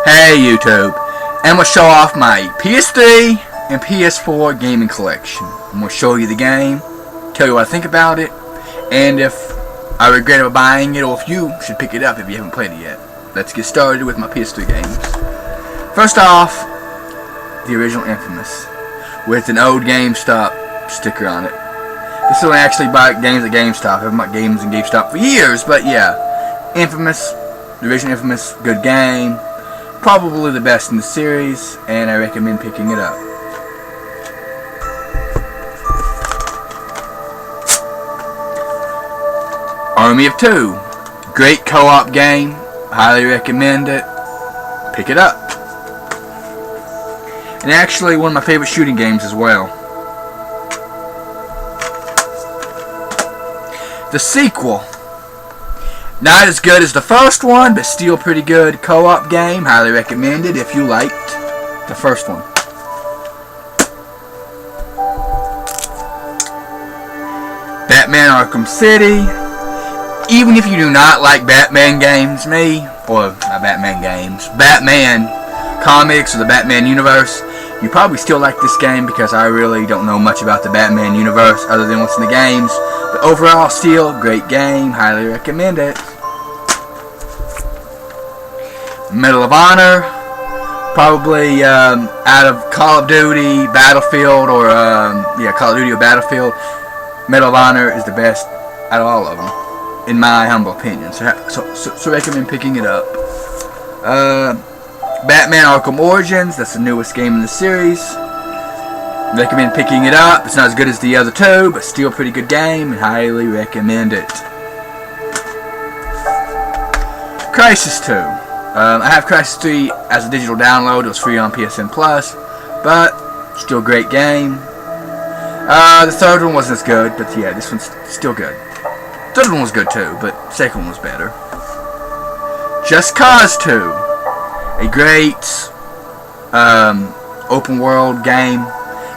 Hey YouTube, I'm going to show off my PS3 and PS4 gaming collection. I'm going to show you the game, tell you what I think about it, and if I regret about buying it or if you should pick it up if you haven't played it yet. Let's get started with my PS3 games. First off, the original Infamous, with an old GameStop sticker on it. This is when I actually buy games at GameStop. I haven't bought games in GameStop for years, but yeah. Infamous, the original Infamous, good game. Probably the best in the series, and I recommend picking it up. Army of Two, great co-op game. Highly recommend it. Pick it up. And actually one of my favorite shooting games as well. The sequel, not as good as the first one, but still pretty good co-op game. Highly recommend it if you liked the first one. Batman Arkham City. Even if you do not like Batman games, Batman comics or the Batman universe, you probably still like this game because I really don't know much about the Batman universe other than what's in the games. But overall, still, great game. Highly recommend it. Medal of Honor. Probably out of Call of Duty, Battlefield, or Call of Duty or Battlefield, Medal of Honor is the best out of all of them, in my humble opinion. So recommend picking it up. Batman Arkham Origins, that's the newest game in the series. Recommend picking it up. It's not as good as the other two, but still a pretty good game, and highly recommend it. Crysis 2. I have Crysis 3 as a digital download. It was free on PSN Plus, but still great game. The third one wasn't as good, but yeah, this one's still good. The third one was good too, but the second one was better. Just Cause 2. A great open world game.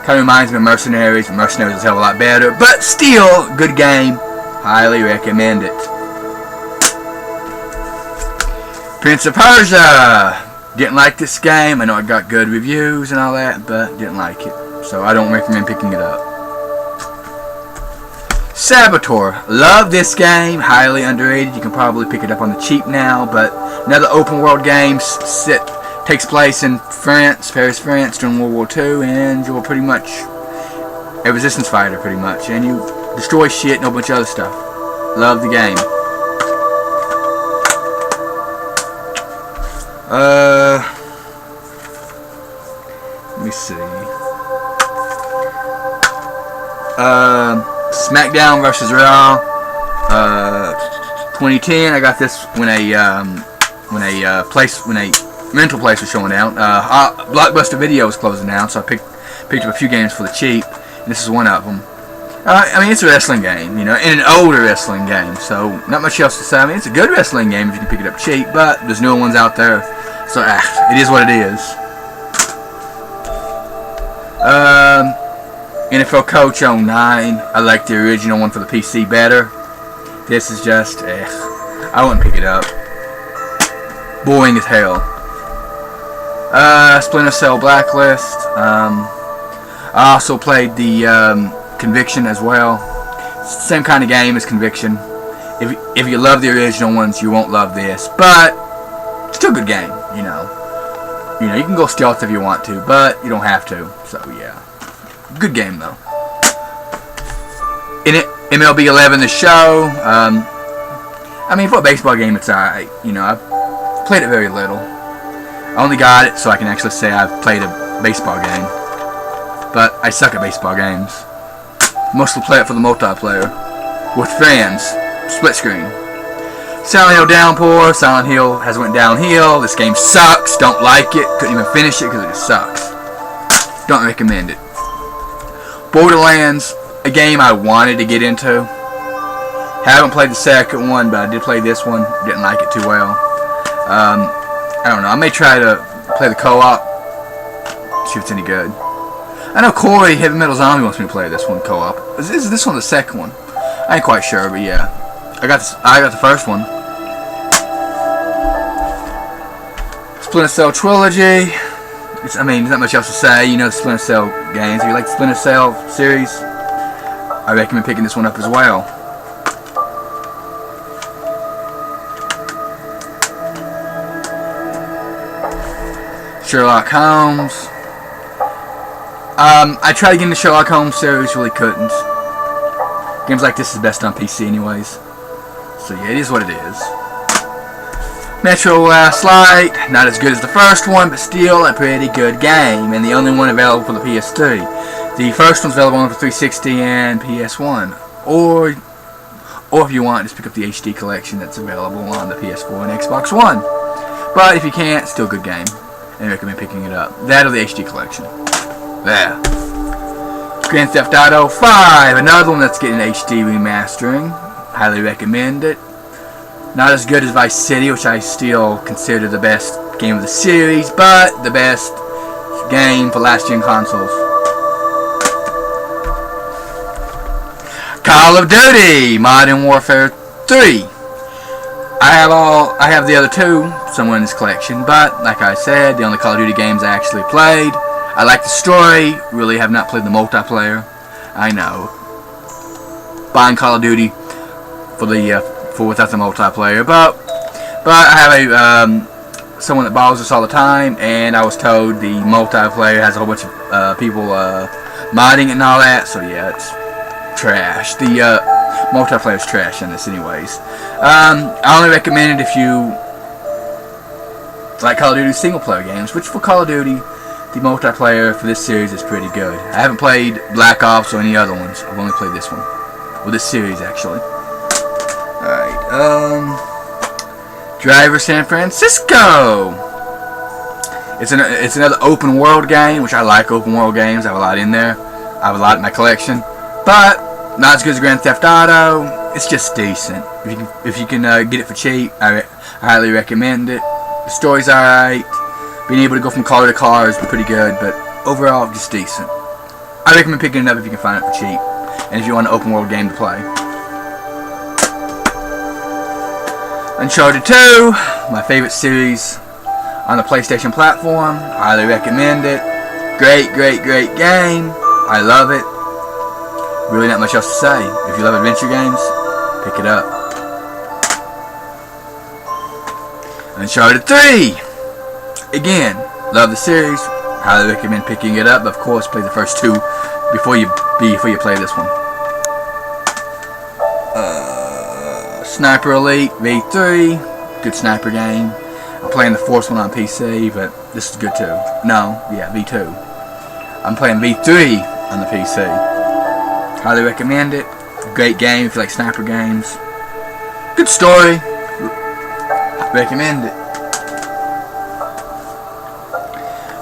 Kind of reminds me of Mercenaries. Mercenaries is a hell of a lot better, but still good game. Highly recommend it. Prince of Persia. Didn't like this game. I know it got good reviews and all that, but didn't like it, so I don't recommend picking it up. Saboteur. Love this game. Highly underrated. You can probably pick it up on the cheap now, but another open world game takes place in France, Paris, France, during World War II, and you're pretty much a resistance fighter, pretty much, and you destroy shit and a bunch of other stuff. Love the game. Let me see. SmackDown vs. Raw. 2010. I got this when a rental place was showing out. Blockbuster Video was closing down, so I picked up a few games for the cheap, and this is one of them. I mean, it's a wrestling game, you know, and an older wrestling game, so not much else to say. I mean, it's a good wrestling game if you can pick it up cheap, but there's newer ones out there, so it is what it is. NFL Coach 09. I like the original one for the PC better. This is just, I wouldn't pick it up. Boring as hell. Splinter Cell Blacklist. I also played the Conviction as well. Same kind of game as Conviction. If you love the original ones, you won't love this, but still a good game. You know, you can go stealth if you want to, but you don't have to. So yeah, good game though. In it, MLB 11 The Show. I mean, for a baseball game, it's alright. You know, I've played it very little. I only got it so I can actually say I've played a baseball game. But I suck at baseball games. Mostly play it for the multiplayer. With friends. Split screen. Silent Hill Downpour. Silent Hill has went downhill. This game sucks. Don't like it. Couldn't even finish it because it just sucks. Don't recommend it. Borderlands. A game I wanted to get into. Haven't played the second one, but I did play this one. Didn't like it too well. I don't know. I may try to play the co-op. See if it's any good. I know Corey, Heavy Metal Zombie, wants me to play this one co-op. Is this one the second one? I ain't quite sure, but yeah. I got the first one. Splinter Cell trilogy. I mean, there's not much else to say. You know the Splinter Cell games. If you like the Splinter Cell series, I recommend picking this one up as well. Sherlock Holmes. I tried to get into the Sherlock Holmes series, really couldn't. Games like this is best on PC anyways. So yeah, it is what it is. Metro Last Light, not as good as the first one, but still a pretty good game, and the only one available for the PS3. The first one's available on for 360 and PS1. Or if you want, just pick up the HD collection that's available on the PS4 and Xbox One. But if you can't, still a good game, and I recommend picking it up. That or the HD collection. There. Grand Theft Auto 5, another one that's getting HD remastering. Highly recommend it. Not as good as Vice City, which I still consider the best game of the series, but the best game for last-gen consoles. Call of Duty Modern Warfare 3. I have the other two somewhere in this collection, but like I said, the only Call of Duty games I actually played. I like the story, really have not played the multiplayer. I know. Buying Call of Duty for without the multiplayer, but I have someone that borrows this all the time, and I was told the multiplayer has a whole bunch of people modding it and all that, so yeah, it's trash. The multiplayer is trash in this anyways. I only recommend it if you like Call of Duty single player games, which for Call of Duty the multiplayer for this series is pretty good. I haven't played Black Ops or any other ones. I've only played this one. Well, this series actually. Alright, Driver San Francisco. It's another open world game, which I like open world games. I have a lot in there. I have a lot in my collection, but not as good as Grand Theft Auto. It's just decent. If you can get it for cheap, I highly recommend it. The story's alright. Being able to go from car to car is pretty good, but overall, just decent. I recommend picking it up if you can find it for cheap, and if you want an open world game to play. Uncharted 2, my favorite series on the PlayStation platform. Highly recommend it. Great game. I love it. Really not much else to say. If you love adventure games, pick it up. Uncharted 3. Again, love the series. Highly recommend picking it up. Of course, play the first two before you play this one. Sniper Elite V3, good sniper game. I'm playing the fourth one on PC, but this is good too. No, yeah, V2. I'm playing V3 on the PC. Highly recommend it. Great game if you like sniper games. Good story. Recommend it.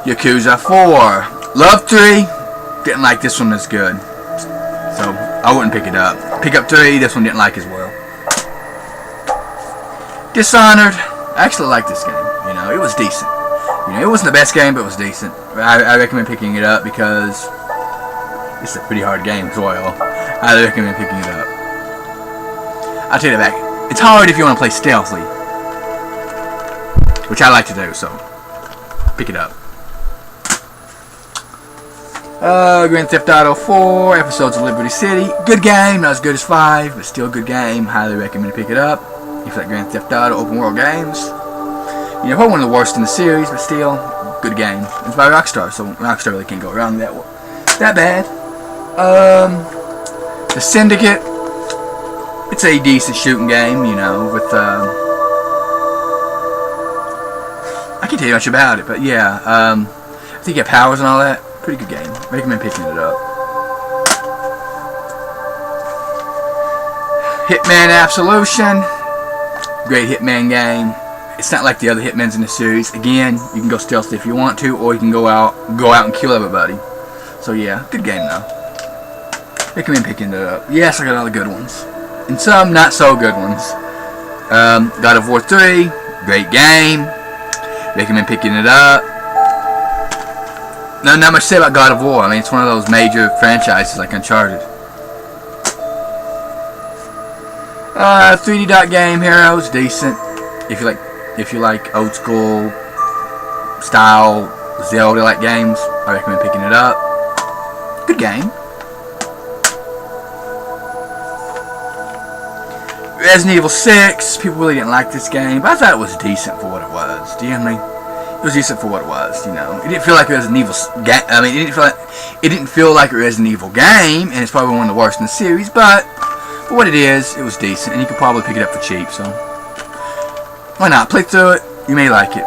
Yakuza 4. Love 3. Didn't like this one as good, so I wouldn't pick it up. Pick up 3. This one didn't like as well. Dishonored. I actually like this game. You know, it was decent. You know, it wasn't the best game, but it was decent. I recommend picking it up because it's a pretty hard game as well. I recommend picking it up. I'll take it back. It's hard if you want to play stealthily, which I like to do, so pick it up. Grand Theft Auto 4, Episodes of Liberty City. Good game, not as good as 5, but still a good game. Highly recommend pick it up. If you like Grand Theft Auto open world games. You know, probably one of the worst in the series, but still, good game. It's by Rockstar, so Rockstar really can't go wrong that bad. The Syndicate. It's a decent shooting game, you know, with, I can't tell you much about it, but yeah, I think you get powers and all that. Pretty good game. Recommend picking it up. Hitman Absolution. Great Hitman game. It's not like the other Hitmans in the series. Again, you can go stealth if you want to, or you can go out and kill everybody. So yeah, good game though. Recommend picking it up. Yes, I got all the good ones, and some not so good ones. God of War 3, great game. Recommend picking it up. Not much to say about God of War. I mean, it's one of those major franchises like Uncharted. 3D Dot Game Heroes, decent. If you like old school style Zelda-like games, I recommend picking it up. Good game. Resident Evil 6, people really didn't like this game, but I thought it was decent for what it was. Do you know what I mean? It was decent for what it was, you know. It didn't feel like a Resident Evil game. I mean, it didn't feel like a Resident Evil game, and it's probably one of the worst in the series, but for what it is, it was decent, and you could probably pick it up for cheap, so why not? Play through it. You may like it.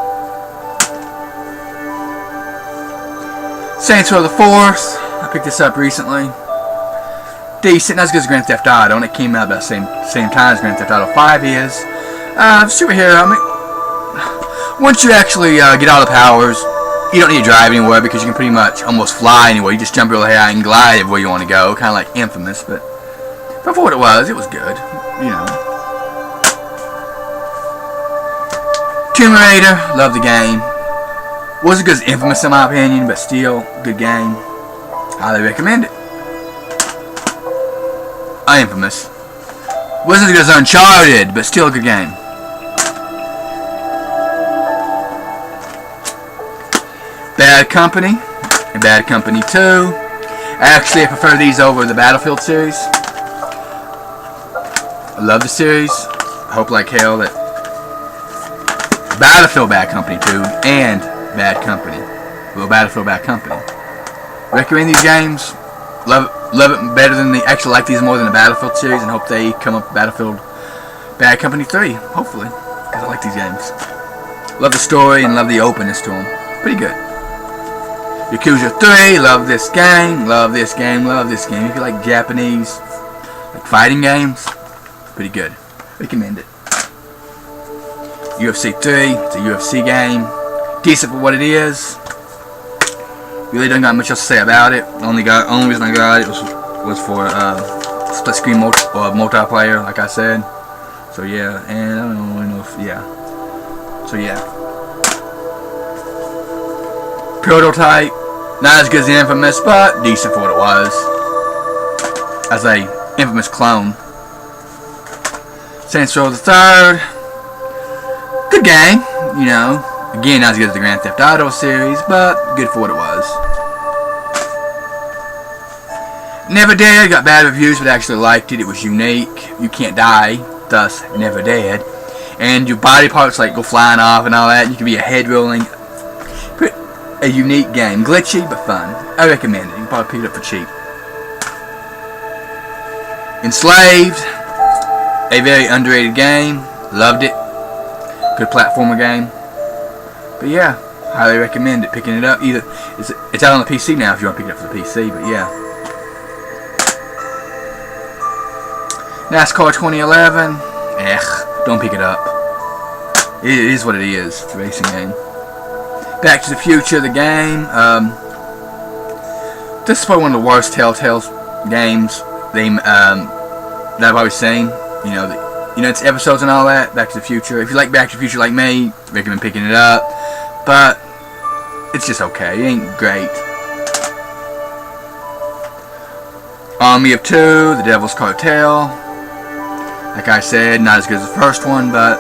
Saints Row the Fourth. I picked this up recently. Decent, not as good as Grand Theft Auto, and it came out about the same time as Grand Theft Auto 5 is. Superhero, I mean, once you actually get all the powers, you don't need to drive anywhere because you can pretty much almost fly anywhere. You just jump really high and glide everywhere you want to go, kind of like Infamous, but for what it was good, you know. Tomb Raider, love the game. Wasn't as good as Infamous in my opinion, but still, good game. Highly recommend it. Infamous. Wasn't as good as Uncharted, but still a good game. Bad Company and Bad Company 2. Actually, I prefer these over the Battlefield series. I love the series. I hope like hell that Battlefield Bad Company 2 and Bad Company. Well, Battlefield Bad Company. Recommend these games. Love it better than actually like these more than the Battlefield series, and hope they come up with Battlefield Bad Company 3, hopefully, because I like these games. Love the story and love the openness to them. Pretty good. Yakuza 3, love this game, love this game, love this game. If you like Japanese like fighting games, pretty good. Recommend it. UFC 3, it's a UFC game. Decent for what it is. Really don't got much else to say about it. Only reason I got it was for split screen multiplayer, like I said. So yeah, and I don't really know if So yeah. Prototype, not as good as Infamous, but decent for what it was. As a Infamous clone. Saints Row the Third, good game, you know. Again, not as good as the Grand Theft Auto series, but good for what it was. Never Dead got bad reviews, but I actually liked it. It was unique. You can't die, thus Never Dead. And your body parts like go flying off and all that. You can be a head rolling. A unique game, glitchy but fun. I recommend it. You can probably pick it up for cheap. Enslaved, a very underrated game. Loved it. Good platformer game. But yeah, highly recommend it. Picking it up. Either it's out on the PC now if you want to pick it up for the PC. But yeah. NASCAR 2011. Don't pick it up. It is what it is. It's a racing game. Back to the Future, the game. This is probably one of the worst Telltale games that I've always seen. You know, it's episodes and all that. Back to the Future. If you like Back to the Future like me, recommend picking it up. But it's just okay. It ain't great. Army of Two, The Devil's Cartel. Like I said, not as good as the first one, but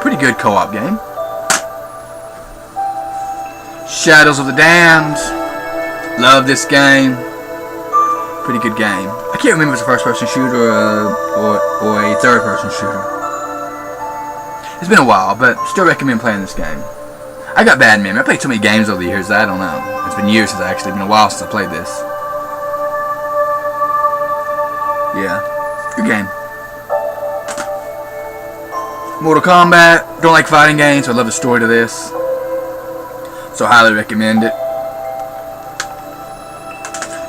pretty good co-op game. Shadows of the Damned. Love this game. Pretty good game. I can't remember if it's a first-person shooter or a third-person shooter. It's been a while, but still recommend playing this game. I got bad memory. I played so many games over the years that I don't know. It's been years since it's been a while since I played this. Yeah, good game. Mortal Kombat. Don't like fighting games, so I love the story to this. So I highly recommend it.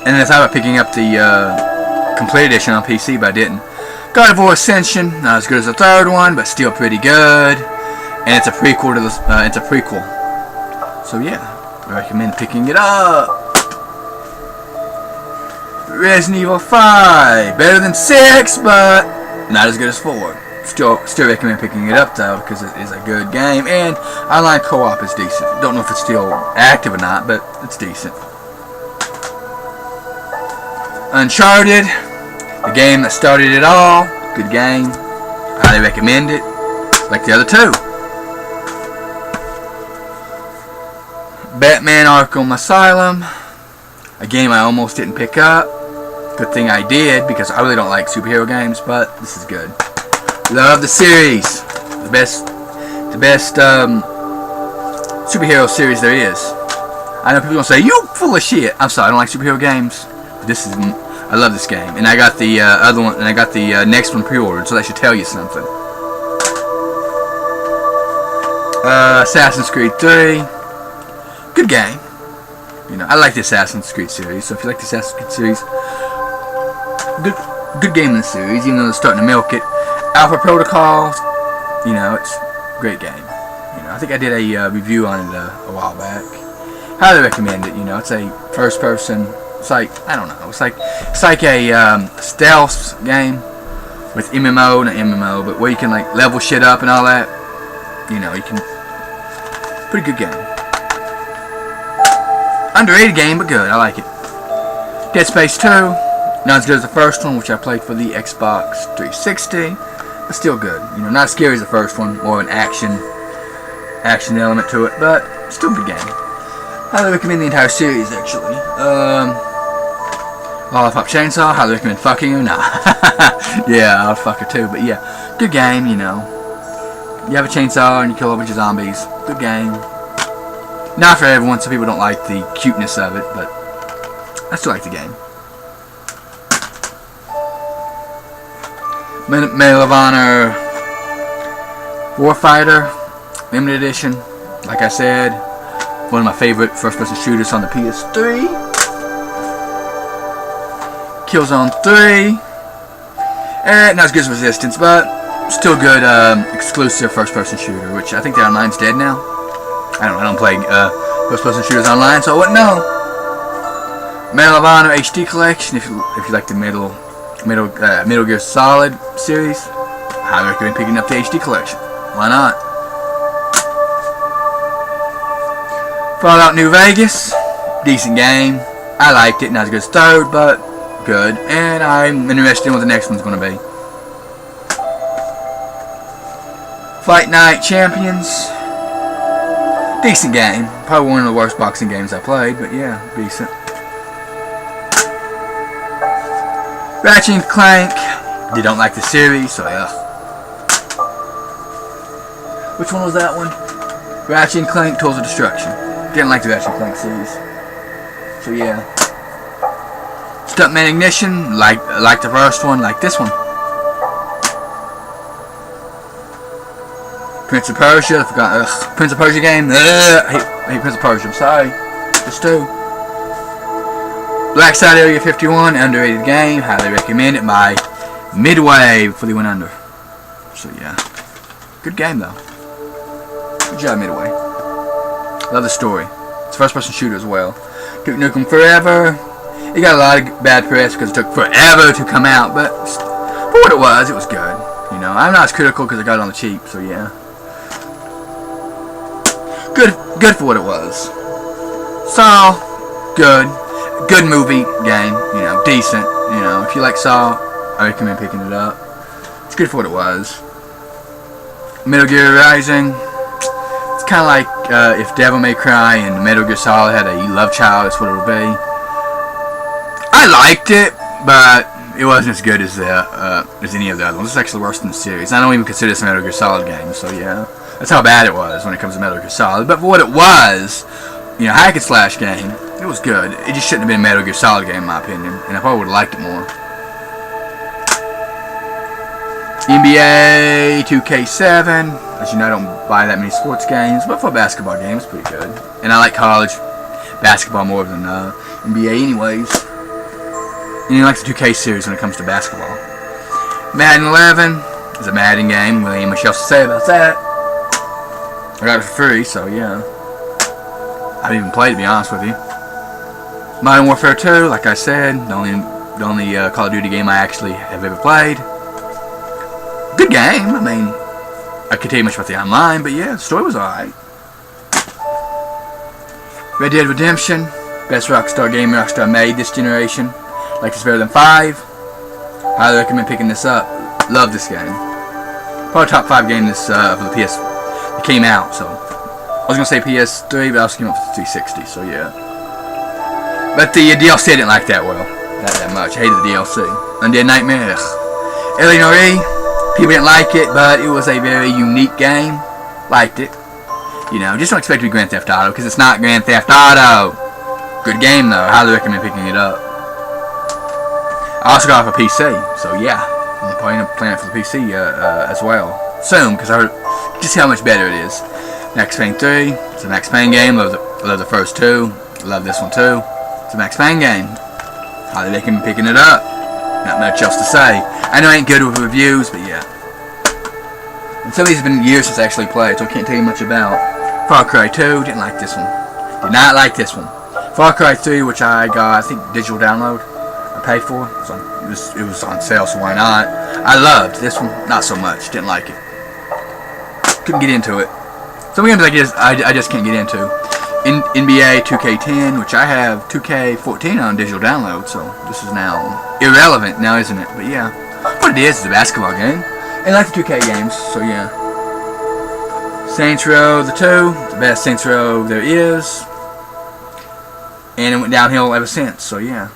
And then I thought about picking up the complete edition on PC, but I didn't. God of War Ascension, not as good as the third one, but still pretty good. And it's a prequel to this. It's a prequel. So yeah, I recommend picking it up. Resident Evil 5, better than 6, but not as good as 4. Still recommend picking it up though, because it is a good game, and online co-op is decent. Don't know if it's still active or not, but it's decent. Uncharted, the game that started it all. Good game. Highly recommend it. Like the other two. Batman Arkham Asylum, a game I almost didn't pick up. Good thing I did, because I really don't like superhero games, but this is good. Love the series. The best superhero series there is. I know people gonna say, you full of shit. I'm sorry, I don't like superhero games. This is, I love this game. And I got the other one, and I got the next one pre-ordered, so that should tell you something. Assassin's Creed 3. Good game. You know, I like the Assassin's Creed series, so if you like the Assassin's Creed series, good game in the series, even though they're starting to milk it. Alpha Protocol, you know, it's a great game. You know, I think I did a review on it a while back. Highly recommend it. You know, it's a first person. It's like, I don't know. It's like a stealth game with MMO, not MMO, but where you can like level shit up and all that. You know, you can. Pretty good game. Underrated game, but good. I like it. Dead Space 2. Not as good as the first one, which I played for the Xbox 360. But still good. You know, not as scary as the first one. More of an action element to it, but still a good game. Highly recommend the entire series, actually. Lollipop Chainsaw. Highly recommend fucking her. Nah. Yeah, I'll fuck her too. But yeah, good game. You know, you have a chainsaw and you kill a bunch of zombies. Good game. Not for everyone. Some people don't like the cuteness of it, but I still like the game. Medal of Honor Warfighter Limited Edition. Like I said, one of my favorite first-person shooters on the PS3. Killzone 3. Not as good as Resistance, but still good exclusive first-person shooter, which I think the online's dead now. I don't play first-person shooters online, so I wouldn't know. Medal of Honor HD Collection, if you like the Metal Gear Solid series, I highly recommend picking up the HD Collection. Why not? Fallout New Vegas, decent game. I liked it, not as good as third, but good. And I'm interested in what the next one's going to be. Fight Night Champions, decent game. Probably one of the worst boxing games I played, but yeah, decent. Ratchet and Clank. They don't like the series, so yeah. Which one was that one? Ratchet and Clank Tools of Destruction. Didn't like the Ratchet and Clank series. So yeah. Stuntman Ignition. Like the first one. Like this one. Prince of Persia. I forgot. Prince of Persia game. I hate Prince of Persia. I'm sorry. Just two. Black Side Area 51, underrated game. Highly recommend it by Midway before they went under. So yeah, good game though. Good job, Midway. Love the story. It's a first-person shooter as well. Duke Nukem Forever. It got a lot of bad press because it took forever to come out, but for what it was good. You know, I'm not as critical because I got it on the cheap. So yeah, good for what it was. Saw, good. Good movie, game, you know, decent, you know, if you like Saw, I recommend picking it up. It's good for what it was. Metal Gear Rising, it's kind of like if Devil May Cry and Metal Gear Solid had a love child, that's what it would be. I liked it, but it wasn't as good as any of the other ones. It's actually worse than the series. I don't even consider this a Metal Gear Solid game, so yeah. That's how bad it was when it comes to Metal Gear Solid. But for what it was, you know, hack and slash game, it was good. It just shouldn't have been a Metal Gear Solid game in my opinion, and I probably would have liked it more. NBA 2K7. As you know, I don't buy that many sports games, but for a basketball game, it's pretty good. And I like college basketball more than NBA anyways. And I like the 2K series when it comes to basketball. Madden 11 is a Madden game. Really ain't much else to say about that. I got it for free, so yeah. I haven't even played it, to be honest with you. Modern Warfare 2, like I said, the only Call of Duty game I actually have ever played. Good game. I mean, I can't tell you much about the online, but yeah, the story was alright. Red Dead Redemption, best Rockstar game Rockstar made this generation. Like it's better than 5. Highly recommend picking this up. Love this game. Probably top 5 game this for the PS. It came out, so I was gonna say PS3, but I was gonna for 360. So yeah. But the DLC I didn't like that well, not that much. I hated the DLC. Undead Nightmare. Illinois. People didn't like it, but it was a very unique game. Liked it. You know, just don't expect it to be Grand Theft Auto, because it's not Grand Theft Auto. Good game though. I highly recommend picking it up. I also got it for PC, so yeah, I'm planning it for the PC as well soon, because I heard just how much better it is. Max Payne 3, it's a Max Payne game. Love the first two. Love this one too. It's a Max Payne game. Highly recommend picking it up. Not much else to say. I know I ain't good with reviews, but yeah. And some of these have been years since I actually played, so I can't tell you much about. Far Cry 2, didn't like this one. Did not like this one. Far Cry 3, which I got, I think, digital download. I paid for. It was on sale, so why not? I loved this one, not so much. Didn't like it. Couldn't get into it. Some games I just can't get into. NBA 2K10, which I have 2K14 on digital download, so this is now irrelevant now, isn't it? But yeah, what it is a basketball game. And I like the 2K games, so yeah. Saints Row the 2, the best Saints Row there is. And it went downhill ever since, so yeah.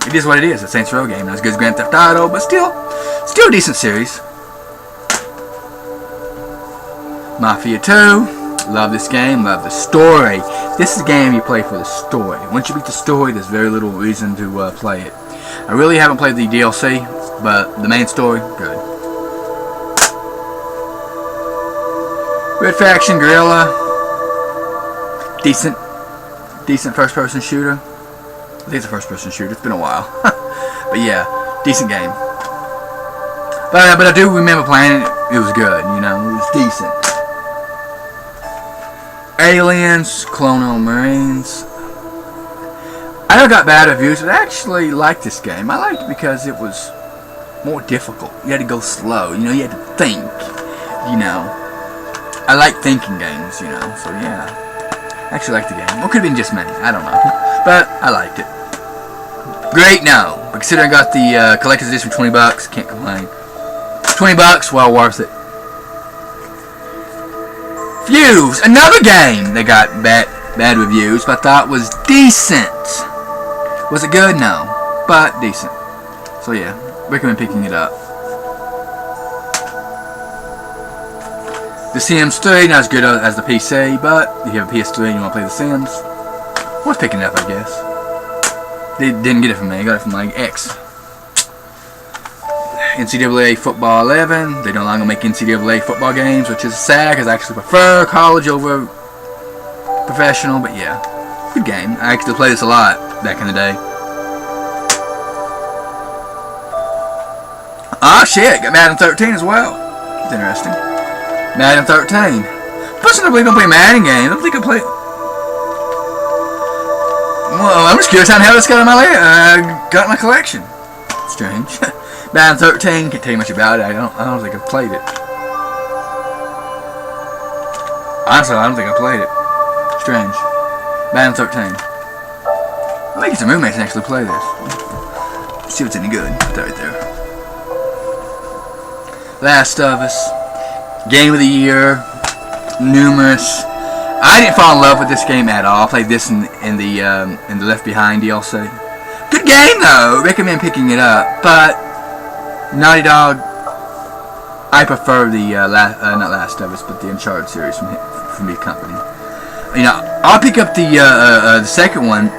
It is what it is, a Saints Row game. Not as good as Grand Theft Auto, but still a decent series. Mafia 2, love this game, love the story. This is a game you play for the story. Once you beat the story, there's very little reason to play it. I really haven't played the DLC, but the main story, good. Red Faction Guerrilla, decent first-person shooter. I think it's a first-person shooter. It's been a while, but yeah, decent game. But I do remember playing it. It was good, you know. It was decent. Aliens, Colonial Marines. I know it got bad reviews, but I actually liked this game. I liked it because it was more difficult. You had to go slow. You know, you had to think. You know. I like thinking games, you know, so yeah. I actually liked the game. Well, it could have been just me. I don't know. But I liked it. Great, no. But considering I got the collector's edition for 20 bucks, can't complain. 20 bucks, well worth it. Fuse, another game that got bad reviews, but I thought was decent. Was it good? No. But decent. So yeah, recommend picking it up. The Sims 3, not as good as the PC, but if you have a PS3 and you want to play The Sims, worth picking it up, I guess. They didn't get it from me, I got it from my ex. NCAA Football 11, they no longer make NCAA football games, which is sad, because I actually prefer college over professional, but yeah, good game. I actually played this a lot back in the day. Ah, shit, got Madden 13 as well. It's interesting. Madden 13. Personally, I believe I don't play Madden games. I don't think I play. Well, I'm just curious how this got in my collection. Strange. Madden 13. Can't tell you much about it. I don't think I've played it. Honestly, I don't think I played it. Strange. Madden 13. I think some roommates actually play this. Let's see if it's any good. Put that right there. Last of Us. Game of the year, numerous. I didn't fall in love with this game at all. I played this in the Left Behind DLC. Good game though. Recommend picking it up. But Naughty Dog, I prefer the not Last of Us, but the Uncharted series from the company. You know, I'll pick up the second one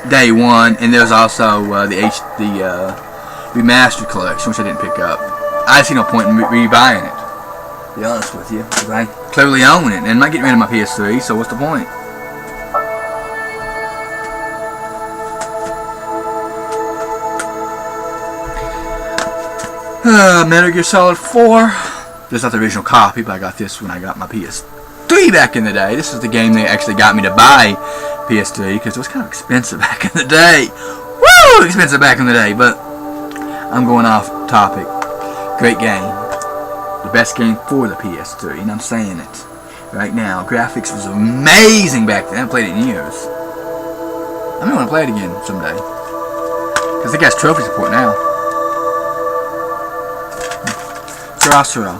day one, and there's also the remastered collection, which I didn't pick up. I see no point in rebuying it. To be honest with you, because I clearly own it, and I'm not getting rid of my PS3, so what's the point? Metal Gear Solid 4. This is not the original copy, but I got this when I got my PS3 back in the day. This is the game that actually got me to buy PS3, because it was kind of expensive back in the day. Woo! Expensive back in the day, but I'm going off topic. Great game. The best game for the PS3, and I'm saying it right now. Graphics was amazing back then. I haven't played it in years. I may want to play it again someday, because it has trophy support now. Sorcerer.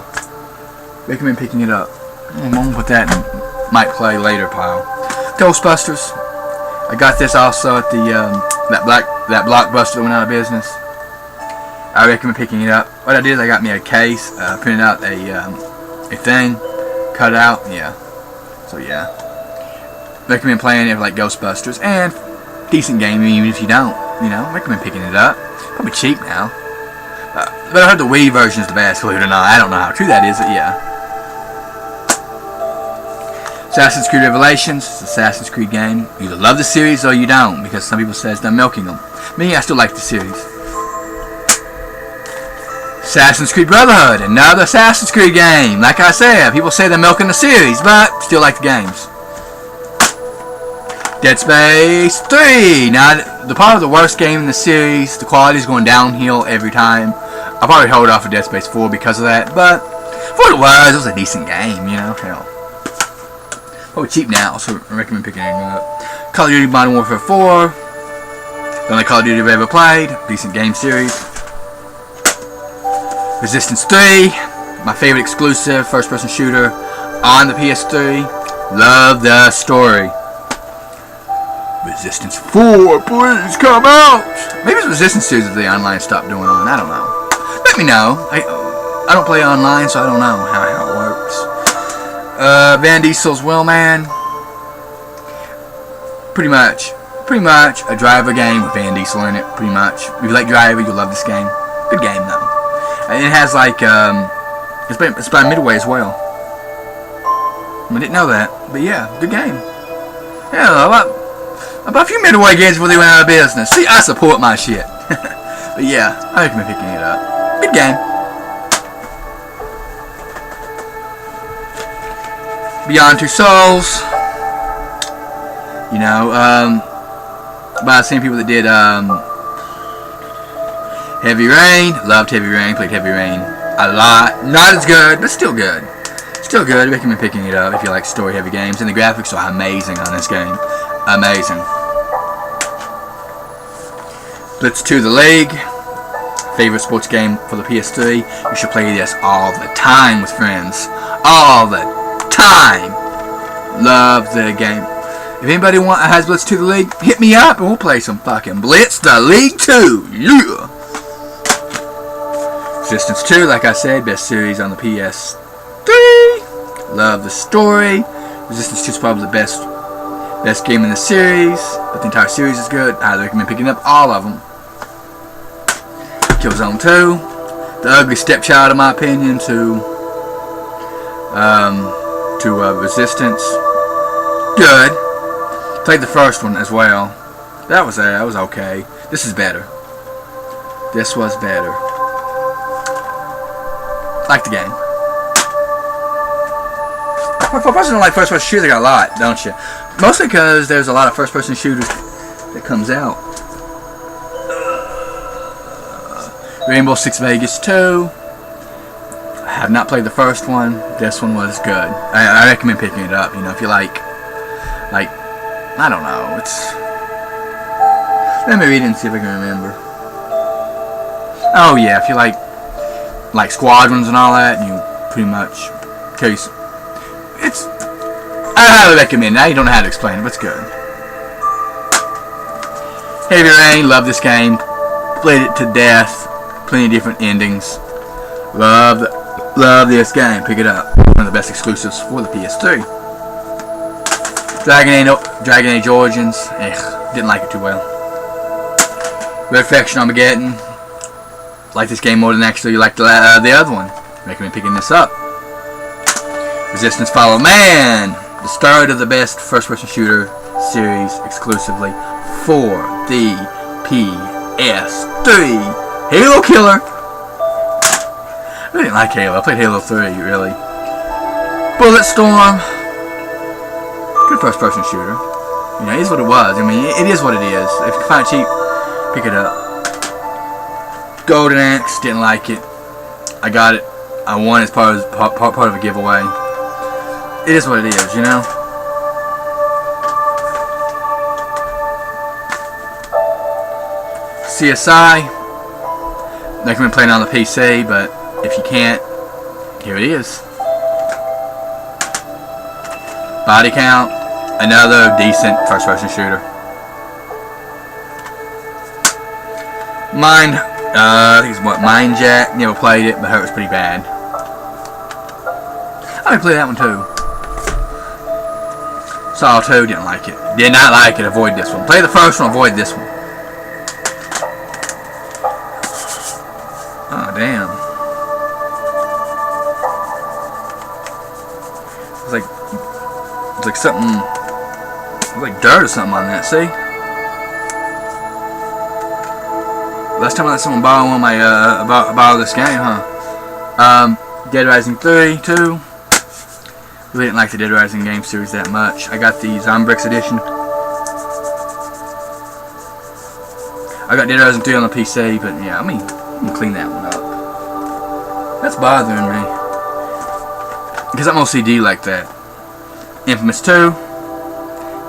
Recommend picking it up. I'm gonna put that in might play later pile. Ghostbusters. I got this also at the that Blockbuster that went out of business. I recommend picking it up. What I did is I got me a case, printed out a thing, cut out, yeah. So yeah, recommend playing it like Ghostbusters, and decent game even if you don't. You know, recommend picking it up. Probably cheap now. But I heard the Wii version is the best, believe it or not. I don't know how true that is, but yeah. Assassin's Creed Revelations. It's an Assassin's Creed game. You either love the series or you don't, because some people say they're milking them. Me, I still like the series. Assassin's Creed Brotherhood. Another Assassin's Creed game. Like I said, people say they're milking the series, but still like the games. Dead Space 3. Now, the part of the worst game in the series, the quality's going downhill every time. I'll probably hold off for Dead Space 4 because of that, but for what it was a decent game, you know, hell. Probably cheap now, so I recommend picking it up. Call of Duty Modern Warfare 4. The only Call of Duty I've ever played. Decent game series. Resistance 3. My favorite exclusive first-person shooter on the PS3. Love the story. Resistance 4, please come out! Maybe it's Resistance 2 that the online stopped doing on. I don't know. Let me know. I don't play online, so I don't know how it works. Van Diesel's Wheelman. Pretty much a driver game with Van Diesel in it. Pretty much. If you like driving, you'll love this game. Good game though. And it has like it's by Midway as well. I didn't know that, but yeah, good game. Yeah, about a few Midway games before they went out of business. See, I support my shit. But yeah, I recommend picking it up. Good game. Beyond Two Souls. You know, by the same people that did Heavy Rain. Loved Heavy Rain. Played Heavy Rain a lot. Not as good, but still good. Still good. I recommend picking it up if you like story-heavy games. And the graphics are amazing on this game. Amazing. Blitz 2 The League. Favorite sports game for the PS3. You should play this all the time with friends. All the time. Love the game. If anybody has Blitz 2 The League, hit me up and we'll play some fucking Blitz The League 2. Yeah. Resistance 2, like I said, best series on the PS3. Love the story. Resistance 2 is probably the best game in the series, but the entire series is good. I recommend picking up all of them. Killzone 2, the ugly stepchild in my opinion to Resistance. Good. Played the first one as well. That was okay. This is better. This was better. Like the game. For a person who like first-person shooters, they got a lot, don't you? Mostly because there's a lot of first-person shooters that comes out. Rainbow Six Vegas 2. I have not played the first one. This one was good. I recommend picking it up. You know, if you like, I don't know. Let me read it and see if I can remember. Oh yeah, if you like squadrons and all that, and you pretty much case. I highly recommend it. Now you don't know how to explain it, but it's good. Heavy Rain, love this game. Played it to death. Plenty of different endings. Love this game. Pick it up. One of the best exclusives for the PS3. Dragon Age Origins. Didn't like it too well. Red Faction Armageddon. Like this game more than actually you like the other one. Recommend picking this up. Resistance Follow Man. The start of the best first-person shooter series exclusively for the PS3. Halo Killer. I didn't like Halo. I played Halo 3, really. Bulletstorm. Good first-person shooter. You know, it is what it was. I mean, it is what it is. If you find it cheap, pick it up. Golden Axe. Didn't like it. I got it. I won as part of a giveaway. It is what it is, you know. CSI. I recommend playing on the PC, but if you can't, here it is. Body Count, another decent first-person shooter. Mine, I think it's what, Mind Jack. Never played it, but heard it was pretty bad. I would play that one too. Saw 2, didn't like it. Did not like it, avoid this one. Play the first one, avoid this one. Oh, damn. It's like something, it's like dirt or something on that, see? Last time I let someone borrow one of my, borrow this game, huh? Dead Rising 3, 2. Really didn't like the Dead Rising game series that much. I got the Zombrix edition. I got Dead Rising 3 on the PC, but yeah, I'm gonna clean that one up. That's bothering me. Because I'm OCD like that. Infamous 2.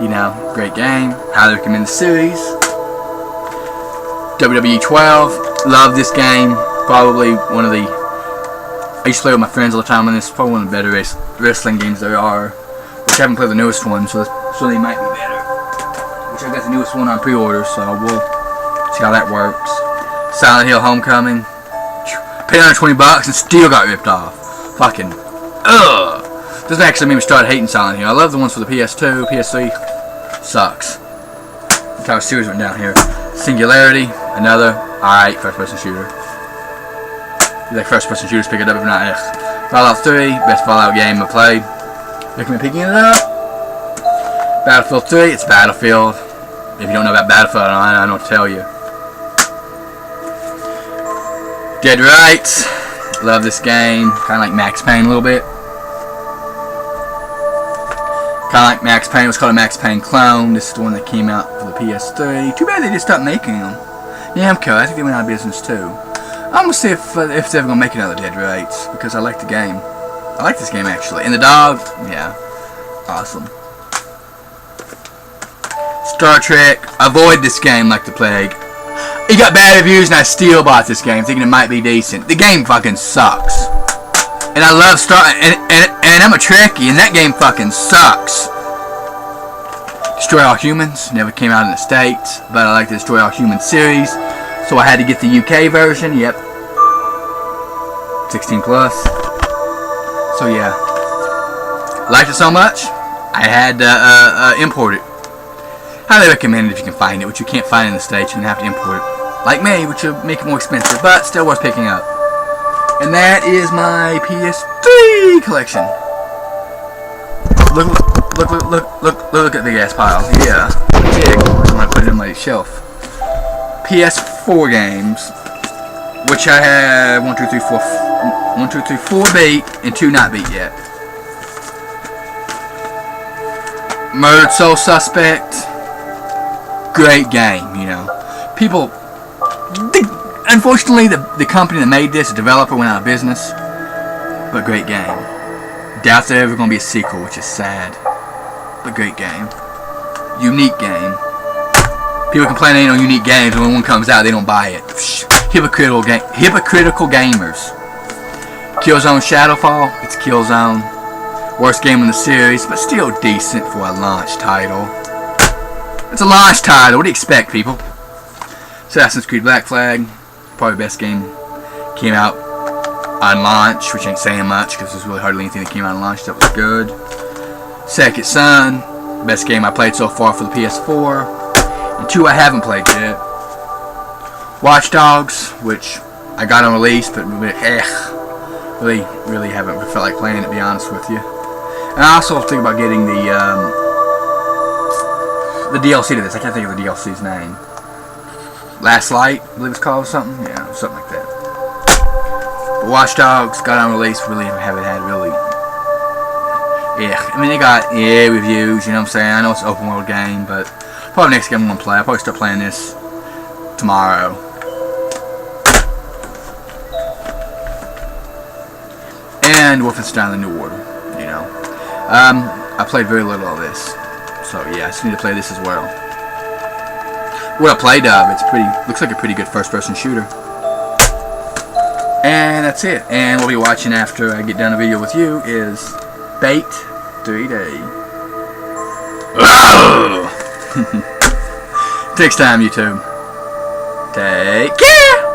You know, great game. Highly recommend the series. WWE 12. Love this game. Probably one of the... I used to play with my friends all the time on this. Probably one of the better wrestling games there are. Which I haven't played the newest one, so they might be better. Which I got the newest one on pre-order, so we'll see how that works. Silent Hill Homecoming. Paid $120 and still got ripped off. Fucking ugh. Doesn't actually make me start hating Silent Hill. I love the ones for the PS2, PS3. Sucks. The entire series went down here. Singularity, another alright first-person shooter. You like first-person shooters, pick it up if not. Fallout 3, best Fallout game I played. Recommend picking it up. Battlefield 3, it's Battlefield. If you don't know about Battlefield, I don't know what to tell you. Dead Rights, love this game. Kind of like Max Payne a little bit. Kind of like Max Payne. It was called a Max Payne clone. This is the one that came out for the PS3. Too bad they just stopped making them. Yeah, Namco, I think they went out of business too. I'm gonna see if they're ever gonna make another Dead Rights because I like the game. I like this game actually. And the dog, yeah, awesome. Star Trek, avoid this game like the plague. It got bad reviews and I still bought this game thinking it might be decent. The game fucking sucks. And I love and I'm a Trekkie and that game fucking sucks. Destroy All Humans never came out in the States, but I like the Destroy All Humans series, so I had to get the UK version. Yep, 16 plus. So yeah, liked it so much I had to import it. Highly recommend it if you can find it, which you can't find in the States. You're gonna have to import it, like me, which will make it more expensive, but still worth picking up. And that is my PS3 collection. Look at the gas pile. Yeah, big. I'm gonna put it in my shelf. PS4 games, which I have 4 beat and 2 not beat yet. Murdered Soul Suspect. Great game, you know. People, unfortunately, the company that made this, the developer, went out of business. But great game. Doubt there's ever going to be a sequel, which is sad. But great game. Unique game. People complain they ain't no unique games, and when one comes out, they don't buy it. Hypocritical gamers. Killzone Shadowfall. It's Killzone. Worst game in the series, but still decent for a launch title. It's a launch title. What do you expect, people? Assassin's Creed Black Flag. Probably the best game came out on launch, which ain't saying much because there's really hardly anything that came out on launch that was good. Second Son. Best game I played so far for the PS4. And 2 I haven't played yet. Watch Dogs, which I got on release, but really haven't felt like playing it, to be honest with you. And I also think about getting the DLC to this. I can't think of the DLC's name. Last Light, I believe it's called, or something. Yeah, something like that. But Watch Dogs got on release. Really haven't had really. Yeah, I mean they got reviews. You know what I'm saying? I know it's an open world game, but probably next game I'm gonna play. I'll probably start playing this tomorrow. And Wolfenstein: The New Order. You know, I played very little of this, so yeah, I just need to play this as well. What I played of, looks like a pretty good first-person shooter. And that's it. And what we'll be watching after I get done the video with you is Bait 3D. Takes time, YouTube. Take care.